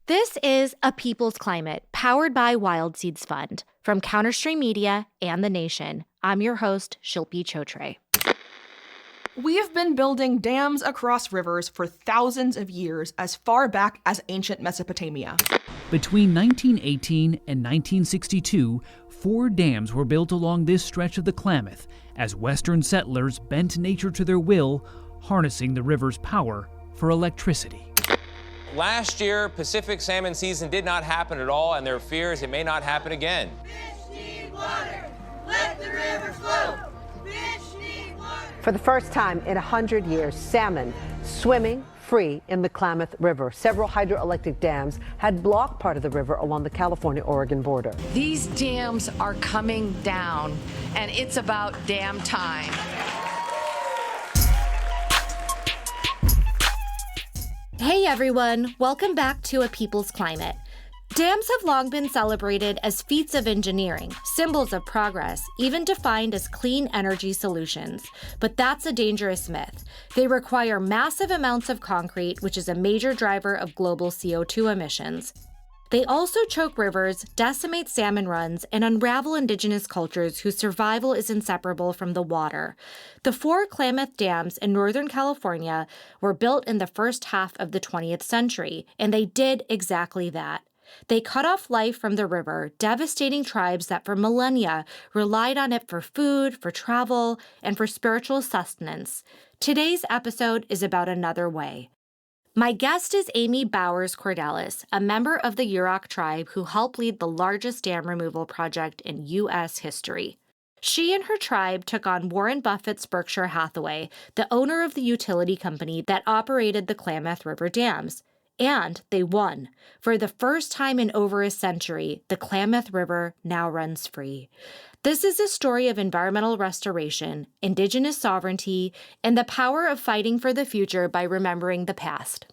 This is A People's Climate, powered by Wild Seeds Fund. From Counterstream Media and The Nation, I'm your host, Shilpi Chhotray. We have been building dams across rivers for thousands of years, as far back as ancient Mesopotamia. Between 1918 and 1962, 4 dams were built along this stretch of the Klamath as Western settlers bent nature to their will, harnessing the river's power for electricity. Last year, Pacific salmon season did not happen at all, and there are fears it may not happen again. Fish need water. Let the river flow. Fish need water. For the first time in 100 years, salmon swimming free in the Klamath River. Several hydroelectric dams had blocked part of the river along the California-Oregon border. These dams are coming down, and it's about dam time. Hey everyone, welcome back to A People's Climate. Dams have long been celebrated as feats of engineering, symbols of progress, even defined as clean energy solutions. But that's a dangerous myth. They require massive amounts of concrete, which is a major driver of global CO2 emissions. They also choke rivers, decimate salmon runs, and unravel indigenous cultures whose survival is inseparable from the water. The 4 Klamath dams in Northern California were built in the first half of the 20th century, and they did exactly that. They cut off life from the river, devastating tribes that for millennia relied on it for food, for travel, and for spiritual sustenance. Today's episode is about another way. My guest is Amy Bowers Cordalis, a member of the Yurok Tribe who helped lead the largest dam removal project in U.S. history. She and her tribe took on Warren Buffett's Berkshire Hathaway, the owner of the utility company that operated the Klamath River dams. And they won. For the first time in over a century, the Klamath River now runs free. This is a story of environmental restoration, indigenous sovereignty, and the power of fighting for the future by remembering the past.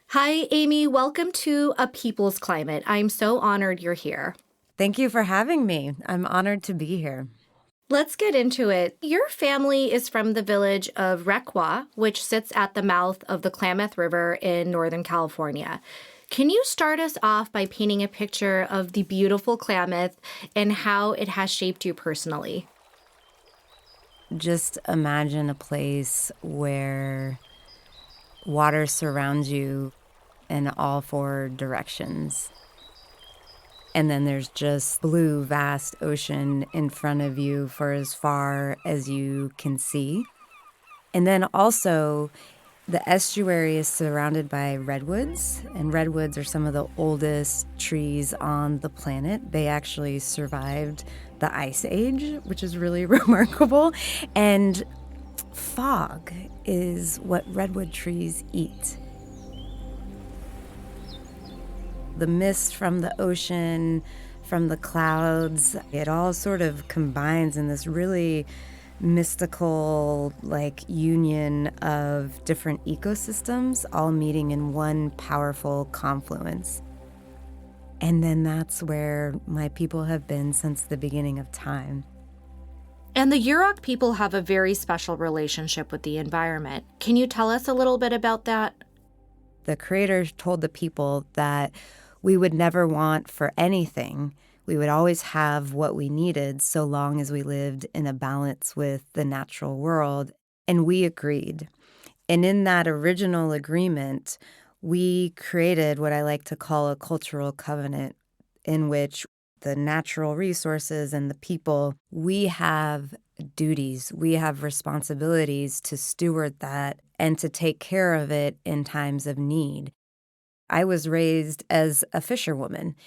Hi, Amy. Welcome to A People's Climate. I'm so honored you're here. Thank you for having me. I'm honored to be here. Let's get into it. Your family is from the village of Requa, which sits at the mouth of the Klamath River in Northern California. Can you start us off by painting a picture of the beautiful Klamath and how it has shaped you personally? Just imagine a place where water surrounds you in all 4 directions. And then there's just blue, vast ocean in front of you for as far as you can see. And then also the estuary is surrounded by redwoods, and redwoods are some of the oldest trees on the planet. They actually survived the Ice Age, which is really remarkable. And fog is what redwood trees eat. The mist from the ocean, from the clouds, it all sort of combines in this really mystical, union of different ecosystems all meeting in one powerful confluence. And then that's where my people have been since the beginning of time. And the Yurok people have a very special relationship with the environment. Can you tell us a little bit about that? The Creator told the people that we would never want for anything. We would always have what we needed so long as we lived in a balance with the natural world. And we agreed. And in that original agreement, we created what I like to call a cultural covenant in which the natural resources and the people, we have duties, we have responsibilities to steward that and to take care of it in times of need. I was raised as a fisherwoman,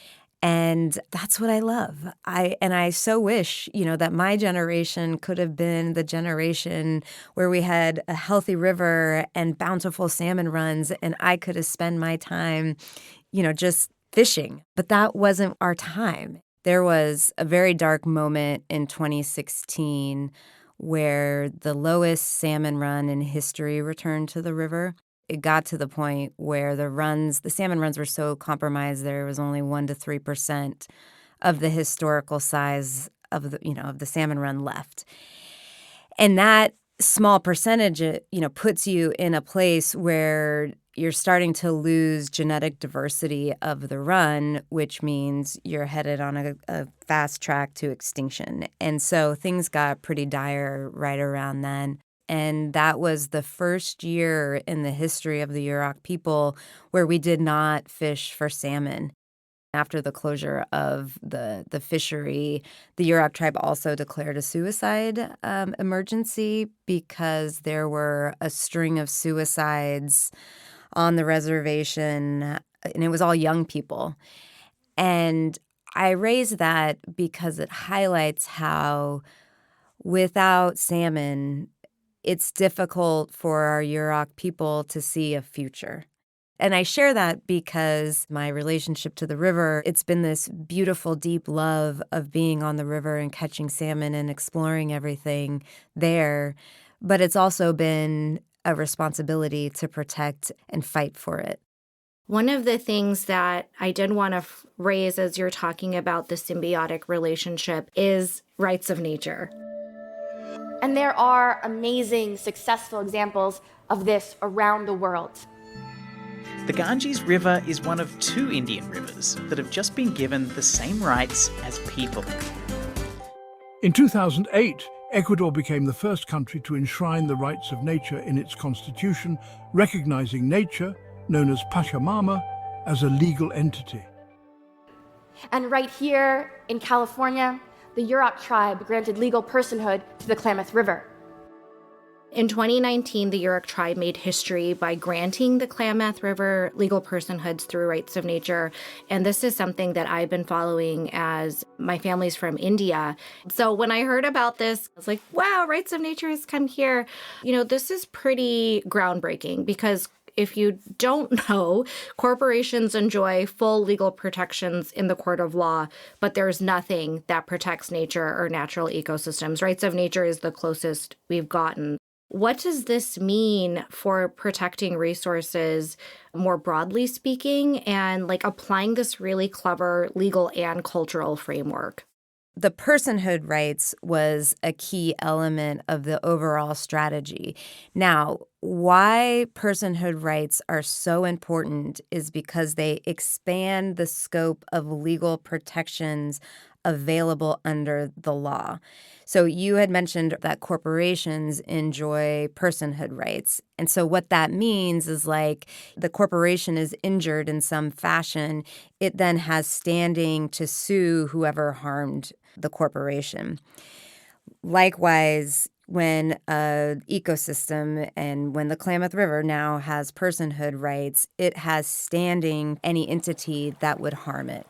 and that's what I love. I so wish, that my generation could have been the generation where we had a healthy river and bountiful salmon runs, and I could have spent my time, just fishing. But that wasn't our time. There was a very dark moment in 2016 where the lowest salmon run in history returned to the river. It got to the point where the salmon runs were so compromised there was only 1% to 3% of the historical size of the salmon run left. And that small percentage, puts you in a place where you're starting to lose genetic diversity of the run, which means you're headed on a fast track to extinction. And so things got pretty dire right around then. And that was the first year in the history of the Yurok people where we did not fish for salmon. After the closure of the fishery, the Yurok tribe also declared a suicide emergency because there were a string of suicides on the reservation, and it was all young people. And I raise that because it highlights how without salmon, it's difficult for our Yurok people to see a future. And I share that because my relationship to the river, it's been this beautiful, deep love of being on the river and catching salmon and exploring everything there. But it's also been a responsibility to protect and fight for it. One of the things that I did want to raise as you're talking about the symbiotic relationship is rights of nature. And there are amazing, successful examples of this around the world. The Ganges River is one of 2 Indian rivers that have just been given the same rights as people. In 2008, Ecuador became the first country to enshrine the rights of nature in its constitution, recognizing nature, known as Pachamama, as a legal entity. And right here in California, the Yurok Tribe granted legal personhood to the Klamath River. In 2019, the Yurok Tribe made history by granting the Klamath River legal personhoods through rights of nature. And this is something that I've been following as my family's from India. So when I heard about this, I was like, wow, rights of nature has come here. This is pretty groundbreaking because if you don't know, corporations enjoy full legal protections in the court of law, but there's nothing that protects nature or natural ecosystems. Rights of nature is the closest we've gotten. What does this mean for protecting resources more broadly speaking and applying this really clever legal and cultural framework? The personhood rights was a key element of the overall strategy. Now, why personhood rights are so important is because they expand the scope of legal protections available under the law. So you had mentioned that corporations enjoy personhood rights. And so what that means is the corporation is injured in some fashion, it then has standing to sue whoever harmed the corporation. Likewise, when an ecosystem and when the Klamath River now has personhood rights, it has standing any entity that would harm it.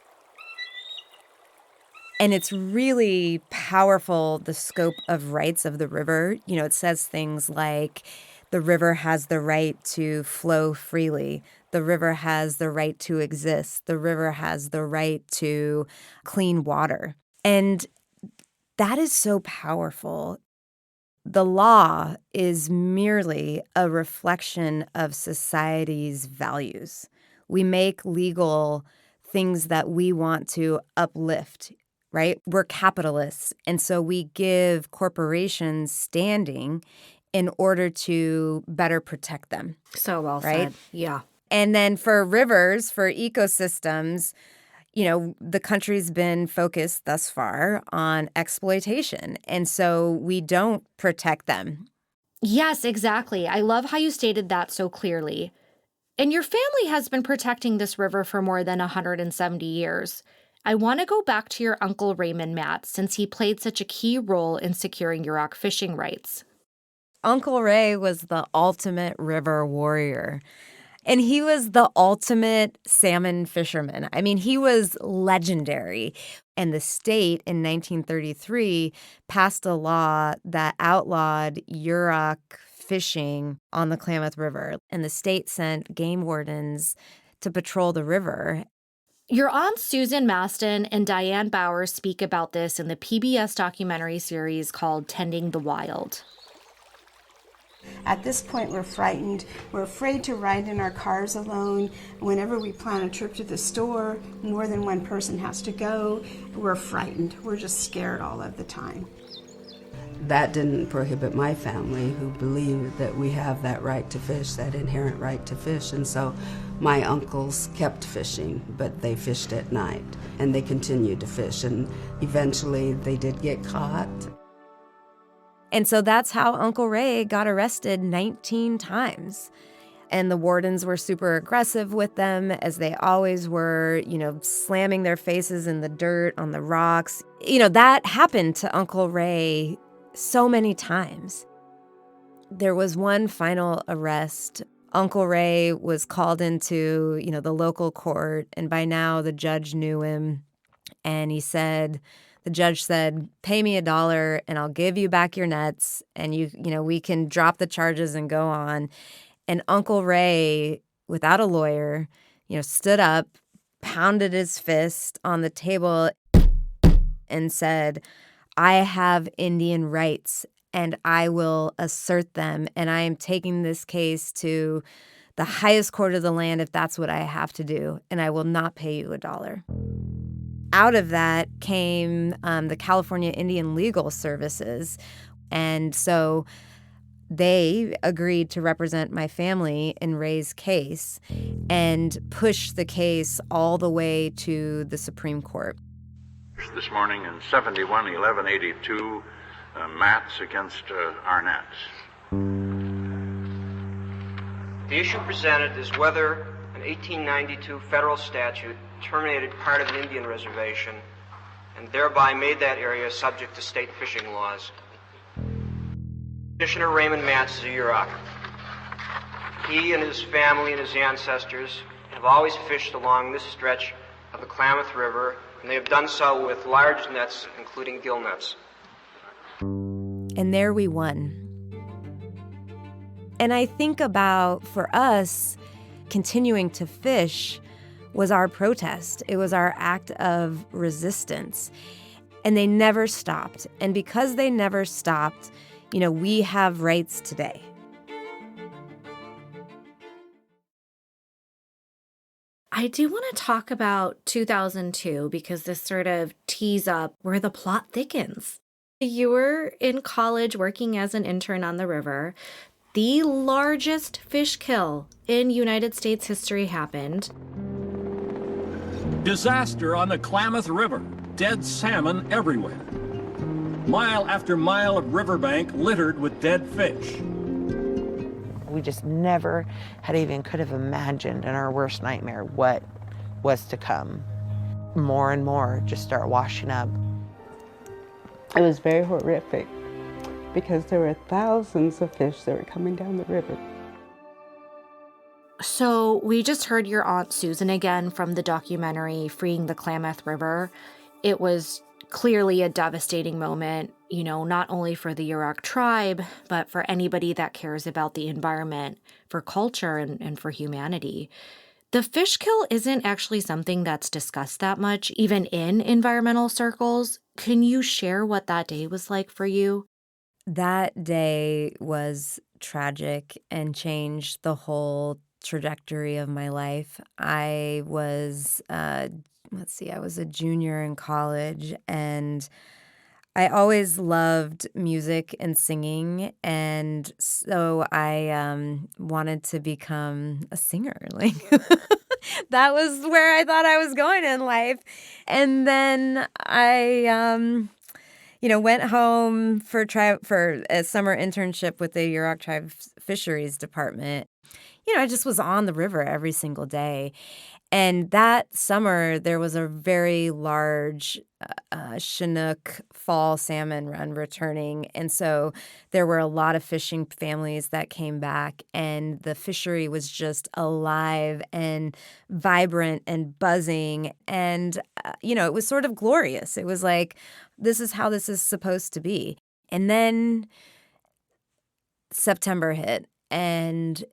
And it's really powerful, the scope of rights of the river. It says things like the river has the right to flow freely. The river has the right to exist. The river has the right to clean water. And that is so powerful. The law is merely a reflection of society's values. We make legal things that we want to uplift. Right? We're capitalists. And so we give corporations standing in order to better protect them. So well right? said. Yeah. And then for rivers, for ecosystems, the country's been focused thus far on exploitation. And so we don't protect them. Yes, exactly. I love how you stated that so clearly. And your family has been protecting this river for more than 170 years. I want to go back to your uncle Raymond Matt, since he played such a key role in securing Yurok fishing rights. Uncle Ray was the ultimate river warrior, and he was the ultimate salmon fisherman. I mean, he was legendary. And the state in 1933 passed a law that outlawed Yurok fishing on the Klamath River, and the state sent game wardens to patrol the river. Your aunts Susan Maston and Diane Bowers speak about this in the PBS documentary series called Tending the Wild. At this point, we're frightened. We're afraid to ride in our cars alone. Whenever we plan a trip to the store, more than one person has to go. We're frightened. We're just scared all of the time. That didn't prohibit my family, who believed that we have that right to fish, that inherent right to fish. And so my uncles kept fishing, but they fished at night, and they continued to fish. And eventually they did get caught. And so that's how Uncle Ray got arrested 19 times. And the wardens were super aggressive with them, as they always were, slamming their faces in the dirt, on the rocks. That happened to Uncle Ray so many times. There was one final arrest. Uncle Ray was called into, the local court, and by now the judge knew him. And the judge said, "Pay me $1 and I'll give you back your nets, and we can drop the charges and go on." And Uncle Ray, without a lawyer, stood up, pounded his fist on the table and said, "I have Indian rights and I will assert them. And I am taking this case to the highest court of the land if that's what I have to do. And I will not pay you $1." Out of that came the California Indian Legal Services. And so they agreed to represent my family in Ray's case and push the case all the way to the Supreme Court. This morning in 71-1182, Matts against Arnett. The issue presented is whether an 1892 federal statute terminated part of an Indian reservation and thereby made that area subject to state fishing laws. Petitioner Raymond Matts is a Yurok. He and his family and his ancestors have always fished along this stretch of the Klamath River, and they have done so with large nets, including gill nets. And there we won. And I think about, for us, continuing to fish was our protest. It was our act of resistance. And they never stopped. And because they never stopped, we have rights today. I do want to talk about 2002 because this sort of tees up where the plot thickens. You were in college working as an intern on the river. The largest fish kill in United States history happened. Disaster on the Klamath River. Dead salmon everywhere. Mile after mile of riverbank littered with dead fish. We just never could have imagined in our worst nightmare what was to come. More and more just start washing up. It was very horrific because there were thousands of fish that were coming down the river. So we just heard your Aunt Susan again from the documentary Freeing the Klamath River. It was clearly a devastating moment, not only for the Yurok Tribe, but for anybody that cares about the environment, for culture, and for humanity. The fish kill isn't actually something that's discussed that much, even in environmental circles. Can you share what that day was like for you? That day was tragic and changed the whole trajectory of my life. I was I was a junior in college, and I always loved music and singing, and so I wanted to become a singer. That was where I thought I was going in life. And then I went home for a summer internship with the Yurok Tribe Fisheries Department. I just was on the river every single day. And that summer, there was a very large Chinook fall salmon run returning. And so there were a lot of fishing families that came back, and the fishery was just alive and vibrant and buzzing. And, it was sort of glorious. It was like, this is how this is supposed to be. And then September hit, and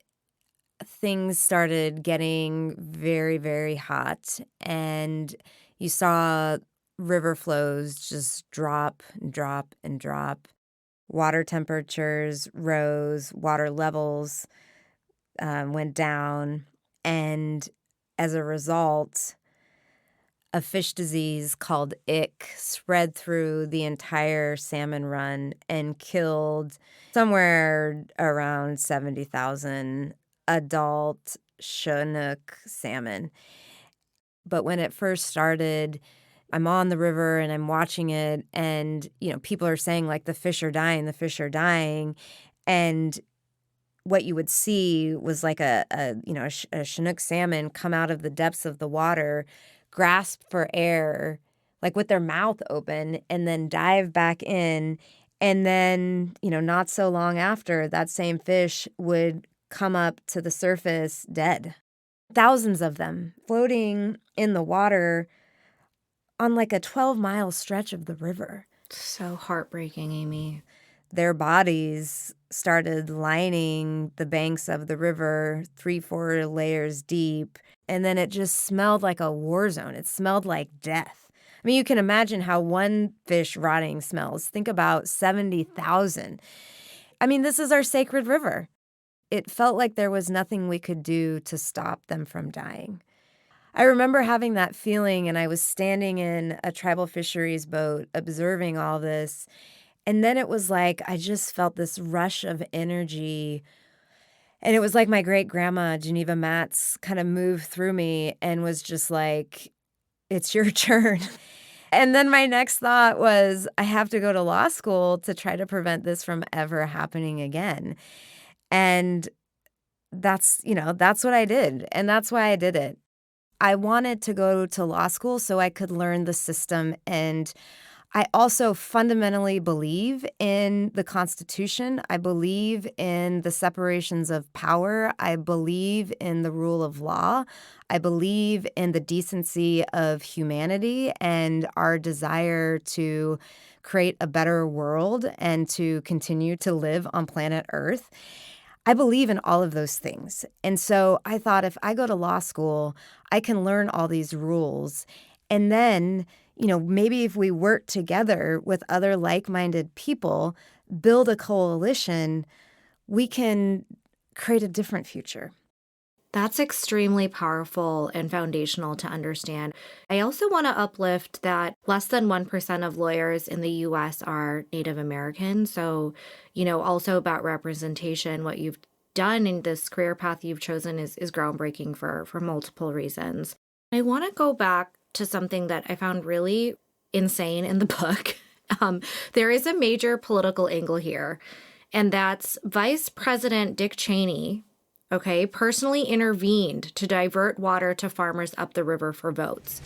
things started getting very, very hot, and you saw river flows just drop and drop and drop. Water temperatures rose, water levels went down, and as a result, a fish disease called ick spread through the entire salmon run and killed somewhere around 70,000 adult Chinook salmon. But when it first started, I'm on the river and I'm watching it, and, people are saying, like, the fish are dying. And what you would see was like a Chinook salmon come out of the depths of the water, grasp for air, like with their mouth open, and then dive back in. And then, not so long after, that same fish would come up to the surface dead. Thousands of them floating in the water on like a 12-mile stretch of the river. So heartbreaking, Amy. Their bodies started lining the banks of the river 3-4 layers deep, and then it just smelled like a war zone. It smelled like death. I mean, you can imagine how one fish rotting smells. Think about 70,000. I mean, this is our sacred river. It felt like there was nothing we could do to stop them from dying. I remember having that feeling, and I was standing in a tribal fisheries boat observing all this. And then it was like I just felt this rush of energy. And it was like my great-grandma, Geneva Matz, kind of moved through me and was just like, it's your turn. And then my next thought was, I have to go to law school to try to prevent this from ever happening again. And that's what I did. And that's why I did it. I wanted to go to law school so I could learn the system. And I also fundamentally believe in the Constitution. I believe in the separations of power. I believe in the rule of law. I believe in the decency of humanity and our desire to create a better world and to continue to live on planet Earth. I believe in all of those things. And so I thought, if I go to law school, I can learn all these rules. And then, maybe if we work together with other like-minded people, build a coalition, we can create a different future. That's extremely powerful and foundational to understand. I also want to uplift that less than 1% of lawyers in the U.S. are Native American. So, also about representation, what you've done in this career path you've chosen is groundbreaking for multiple reasons. I want to go back to something that I found really insane in the book. There is a major political angle here, and that's Vice President Dick Cheney, personally intervened to divert water to farmers up the river for votes.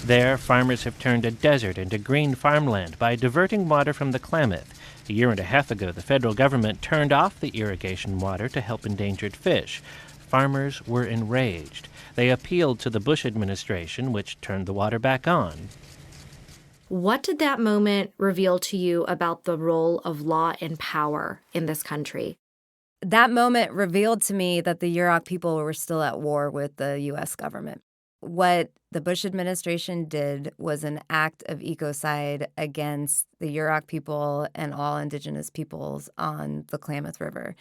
There, farmers have turned a desert into green farmland by diverting water from the Klamath. A year and a half ago, the federal government turned off the irrigation water to help endangered fish. Farmers were enraged. They appealed to the Bush administration, which turned the water back on. What did that moment reveal to you about the role of law and power in this country? That moment revealed to me that the Yurok people were still at war with the U.S. government. What the Bush administration did was an act of ecocide against the Yurok people and all indigenous peoples on the Klamath River,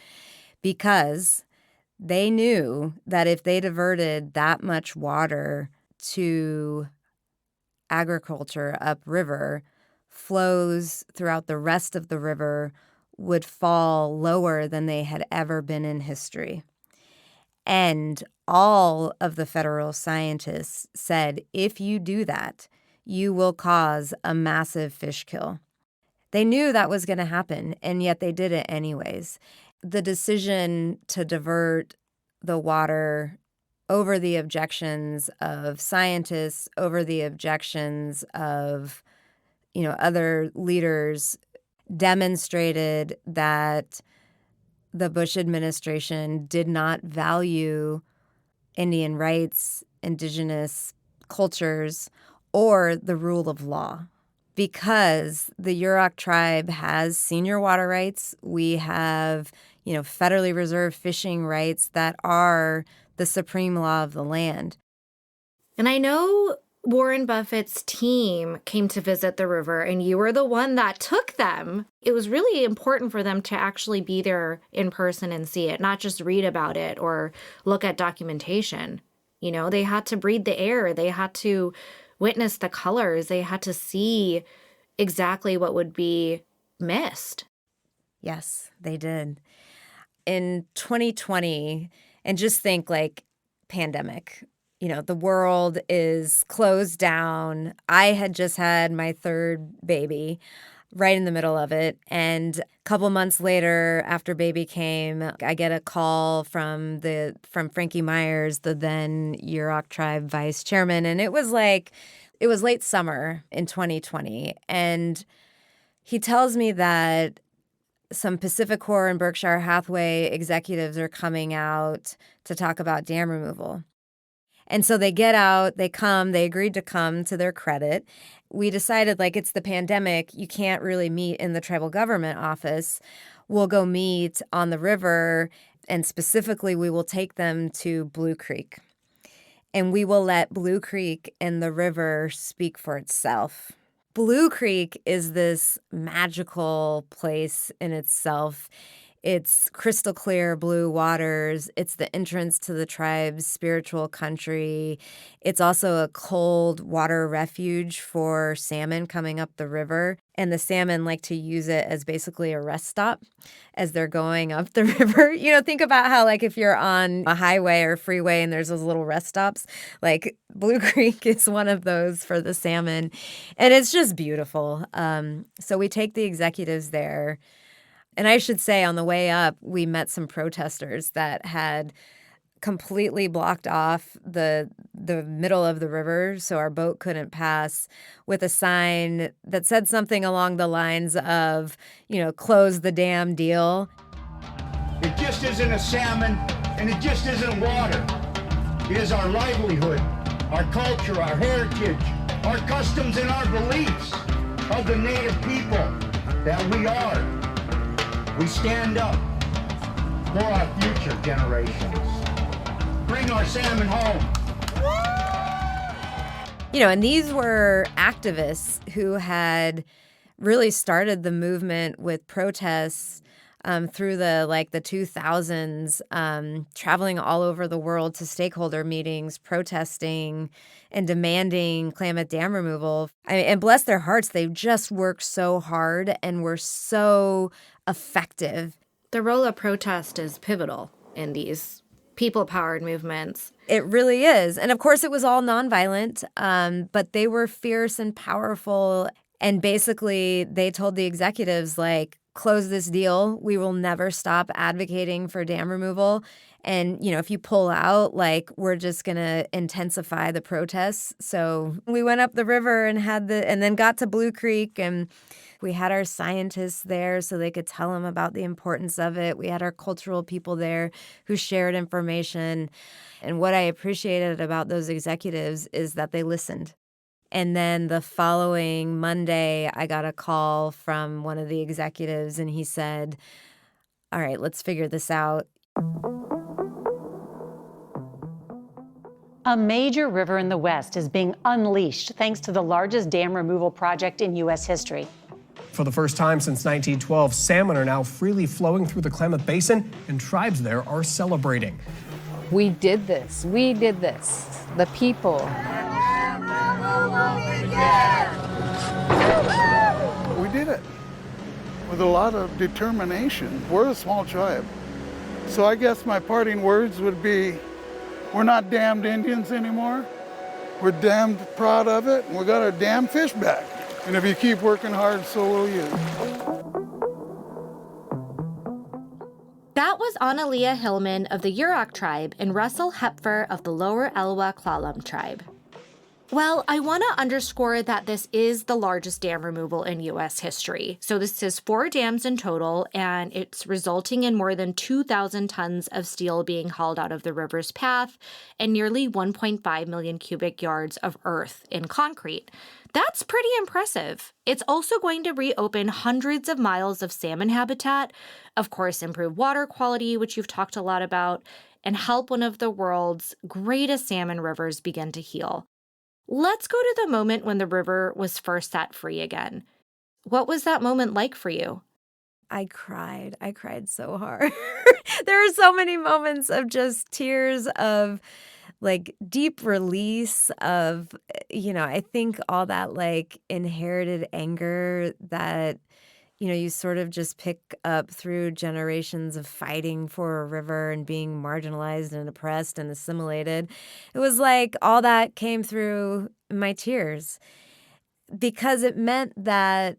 because they knew that if they diverted that much water to agriculture upriver, flows throughout the rest of the river would fall lower than they had ever been in history. And all of the federal scientists said, if you do that, you will cause a massive fish kill. They knew that was going to happen, and yet they did it anyways. The decision to divert the water over the objections of scientists, over the objections of, other leaders, demonstrated that the Bush administration did not value Indian rights, indigenous cultures, or the rule of law. Because the Yurok Tribe has senior water rights, we have, federally reserved fishing rights that are the supreme law of the land. And I know Warren Buffett's team came to visit the river, and you were the one that took them. It was really important for them to actually be there in person and see it, not just read about it or look at documentation. You know, they had to breathe the air. They had to witness the colors. They had to see exactly what would be missed. Yes, they did. In 2020, and just think like pandemic, you know, the world is closed down. I had just had my third baby right in the middle of it. And a couple months later, after baby came, I get a call from Frankie Myers, the then Yurok Tribe vice chairman. And it was late summer in 2020. And he tells me that some Pacificor and Berkshire Hathaway executives are coming out to talk about dam removal. And so they get out, they come, they agreed to come, to their credit. We decided, like, it's the pandemic, you can't really meet in the tribal government office. We'll go meet on the river, and specifically we will take them to Blue Creek. And we will let Blue Creek and the river speak for itself. Blue Creek is this magical place in itself. It's crystal clear blue waters. It's the entrance to the tribe's spiritual country. It's also a cold water refuge for salmon coming up the river. And the salmon like to use it as basically a rest stop as they're going up the river. You know, think about how, like, if you're on a highway or freeway and there's those little rest stops, like Blue Creek is one of those for the salmon. And it's just beautiful. So we take the executives there. And I should say, on the way up, we met some protesters that had completely blocked off the middle of the river so our boat couldn't pass, with a sign that said something along the lines of, you know, close the damn deal. It just isn't a salmon, and it just isn't water. It is our livelihood, our culture, our heritage, our customs, and our beliefs of the native people that we are. We stand up for our future generations. Bring our salmon home. You know, and these were activists who had really started the movement with protests through the 2000s, traveling all over the world to stakeholder meetings, protesting and demanding Klamath Dam removal. And bless their hearts, they just worked so hard and were so effective. The role of protest is pivotal in these people-powered movements. It really is. And of course, it was all nonviolent, but they were fierce and powerful. And basically, they told the executives, like, close this deal. We will never stop advocating for dam removal. And, you know, if you pull out, like, we're just going to intensify the protests. So we went up the river and then got to Blue Creek, and we had our scientists there so they could tell them about the importance of it. We had our cultural people there who shared information. And what I appreciated about those executives is that they listened. And then the following Monday, I got a call from one of the executives, and he said, all right, let's figure this out. A major river in the West is being unleashed thanks to the largest dam removal project in U.S. history. For the first time since 1912, salmon are now freely flowing through the Klamath Basin, and tribes there are celebrating. We did this. We did this. The people. We did it with a lot of determination. We're a small tribe. So I guess my parting words would be, we're not damned Indians anymore. We're damned proud of it, and we got our damn fish back. And if you keep working hard, so will you. That was Analia Hillman of the Yurok Tribe and Russell Hepfer of the Lower Elwha Klallam Tribe. Well, I want to underscore that this is the largest dam removal in U.S. history. So this is 4 dams in total, and it's resulting in more than 2,000 tons of steel being hauled out of the river's path and nearly 1.5 million cubic yards of earth in concrete. That's pretty impressive. It's also going to reopen hundreds of miles of salmon habitat, of course, improve water quality, which you've talked a lot about, and help one of the world's greatest salmon rivers begin to heal. Let's go to the moment when the river was first set free again. What was that moment like for you? I cried. I cried so hard. There are so many moments of just tears of like deep release of, I think all that like inherited anger that, you sort of just pick up through generations of fighting for a river and being marginalized and oppressed and assimilated. It was like all that came through my tears because it meant that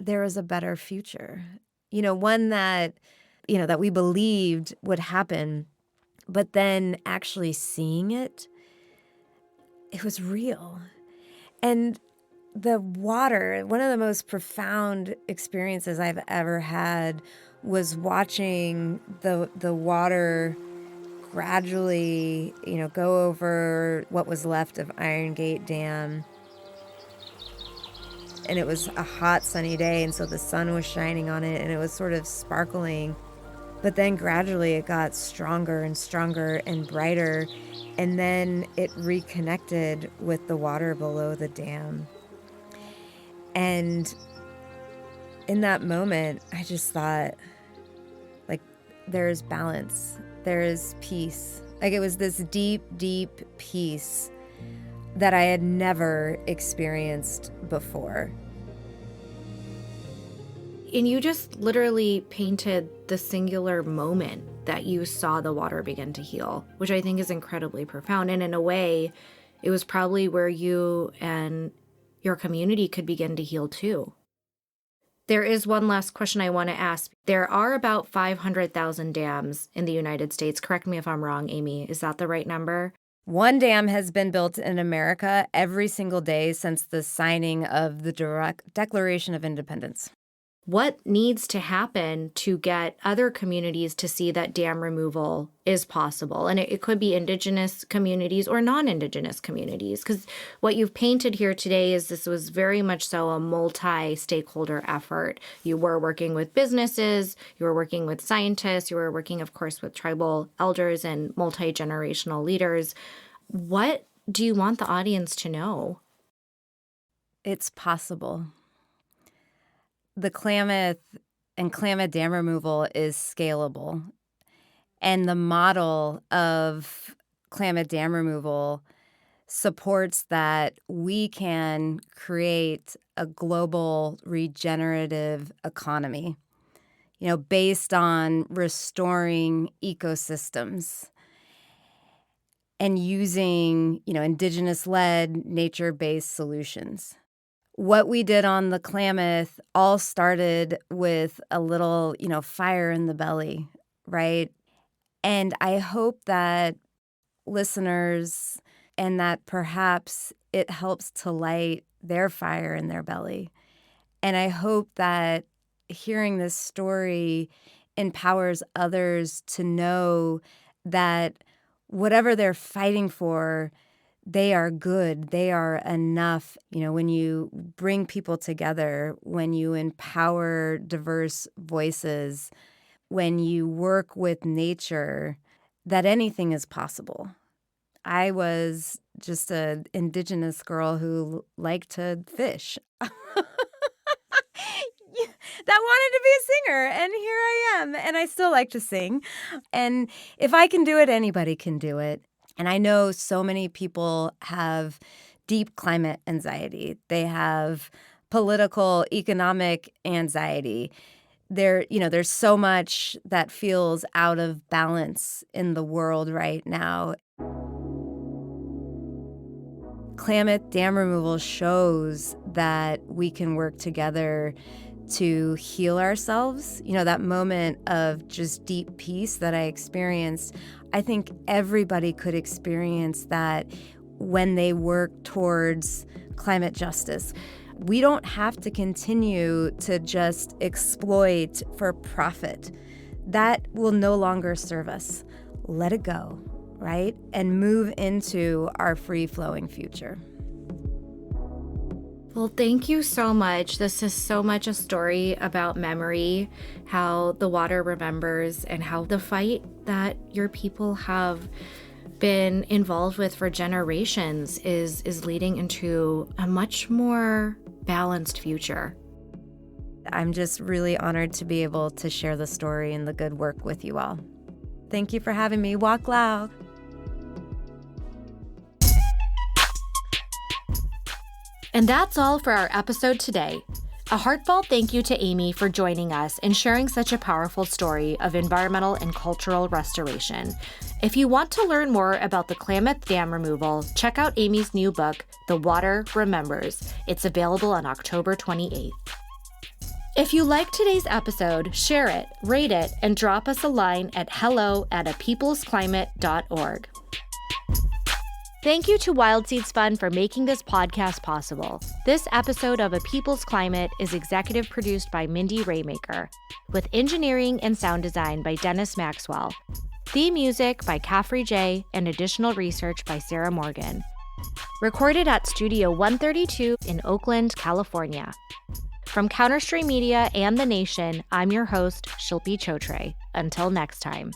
there was a better future, one that, that we believed would happen, but then actually seeing it was real. And the water, one of the most profound experiences I've ever had was watching the water gradually, go over what was left of Iron Gate Dam. And it was a hot, sunny day, and so the sun was shining on it, and it was sort of sparkling. But then gradually it got stronger and stronger and brighter, and then it reconnected with the water below the dam. And in that moment, I just thought, like, there is balance, there is peace. Like, it was this deep, deep peace that I had never experienced before. And you just literally painted the singular moment that you saw the water begin to heal, which I think is incredibly profound. And in a way, it was probably where you and your community could begin to heal too. There is one last question I want to ask. There are about 500,000 dams in the United States. Correct me if I'm wrong, Amy. Is that the right number? One dam has been built in America every single day since the signing of the Declaration of Independence. What needs to happen to get other communities to see that dam removal is possible? And it could be Indigenous communities or non-Indigenous communities, because what you've painted here today is this was very much so a multi-stakeholder effort. You were working with businesses, you were working with scientists, you were working, of course, with tribal elders and multi-generational leaders. What do you want the audience to know? It's possible. The Klamath and Klamath dam removal is scalable. And the model of Klamath dam removal supports that we can create a global regenerative economy, based on restoring ecosystems and using, Indigenous-led, nature-based solutions. What we did on the Klamath all started with a little, fire in the belly, right? And I hope that listeners and that perhaps it helps to light their fire in their belly. And I hope that hearing this story empowers others to know that whatever they're fighting for, they are good, they are enough. When you bring people together, when you empower diverse voices, when you work with nature, that anything is possible. I was just an Indigenous girl who liked to fish. That wanted to be a singer, and here I am, and I still like to sing. And if I can do it, anybody can do it. And I know so many people have deep climate anxiety. They have political, economic anxiety. There's so much that feels out of balance in the world right now. Klamath dam removal shows that we can work together to heal ourselves. That moment of just deep peace that I experienced, I think everybody could experience that when they work towards climate justice. We don't have to continue to just exploit for profit. That will no longer serve us. Let it go, right? And move into our free-flowing future. Well, thank you so much. This is so much a story about memory, how the water remembers, and how the fight that your people have been involved with for generations is leading into a much more balanced future. I'm just really honored to be able to share the story and the good work with you all. Thank you for having me. Walk loud. And that's all for our episode today. A heartfelt thank you to Amy for joining us and sharing such a powerful story of environmental and cultural restoration. If you want to learn more about the Klamath Dam removal, check out Amy's new book, The Water Remembers. It's available on October 28th. If you liked today's episode, share it, rate it, and drop us a line at hello@apeoplesclimate.org. Thank you to Wild Seeds Fund for making this podcast possible. This episode of A People's Climate is executive produced by Mindy Raymaker, with engineering and sound design by Dennis Maxwell. Theme music by Caffrey J. and additional research by Sarah Morgan. Recorded at Studio 132 in Oakland, California. From Counterstream Media and The Nation, I'm your host, Shilpi Chhotray. Until next time.